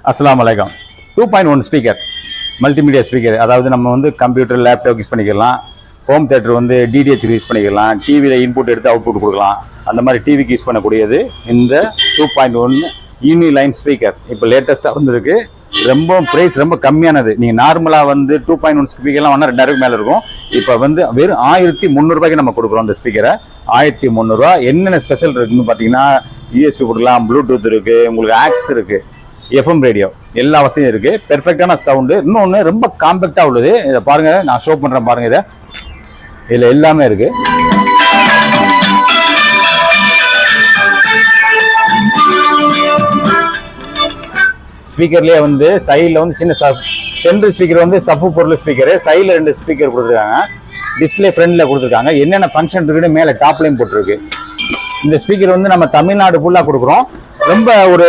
அஸ்ஸலாமு அலைக்கும். 2.1 speaker, multimedia speaker. அதாவது நம்ம வந்து கம்ப்யூட்டர், லேப்டாப் யூஸ் பண்ணிக்கலாம். ஹோம் தேட்டர் வந்து டிடிஹெச் யூஸ் பண்ணிக்கலாம். டிவியில் இன்புட் எடுத்து அவுட்புட் கொடுக்கலாம். அந்த மாதிரி டிவிக்கு யூஸ் பண்ணக்கூடியது இந்த 2.1 யூனி லைன் ஸ்பீக்கர். இப்போ லேட்டஸ்ட்டாக வந்துருக்கு. ரொம்ப ப்ரைஸ் ரொம்ப கம்மியானது. நீங்கள் நார்மலாக வந்து 2.1 ஸ்பீக்கர்லாம் வேணால் 2000 மேலே இருக்கும். இப்போ வந்து வெறும் 1300 ரூபாய்க்கு நம்ம கொடுக்குறோம் அந்த ஸ்பீக்கரை. 1300 ரூபா. என்னென்ன ஸ்பெஷல் இருக்குன்னு பார்த்தீங்கன்னா, யூஎஸ்பி கொடுக்கலாம், ப்ளூடூத் இருக்குது, உங்களுக்கு ஆக்ஸ் இருக்குது, எஃப்எம் ரேடியோ, எல்லா வசதியும் இருக்குது. பெர்ஃபெக்டான சவுண்டு. இன்னொன்று ரொம்ப காம்பேக்டாக உள்ளது. இதை பாருங்கள், நான் ஷோ பண்ணுறேன் பாருங்கள். இதில் எல்லாமே இருக்குது. ஸ்பீக்கர்லேயே வந்து சைடில் வந்து சின்ன சென்ட்ரல் ஸ்பீக்கர் வந்து சஃபு பொருள் ஸ்பீக்கரு, சைடில் 2 ஸ்பீக்கர் கொடுத்துருக்காங்க. டிஸ்பிளே ஃப்ரண்டில் கொடுத்துருக்காங்க. என்னென்ன ஃபங்க்ஷன் இருக்குன்னு மேலே டாப்லையும் போட்டிருக்கு. இந்த ஸ்பீக்கர் வந்து நம்ம தமிழ்நாடு ஃபுல்லாக கொடுக்குறோம். ரொம்ப ஒரு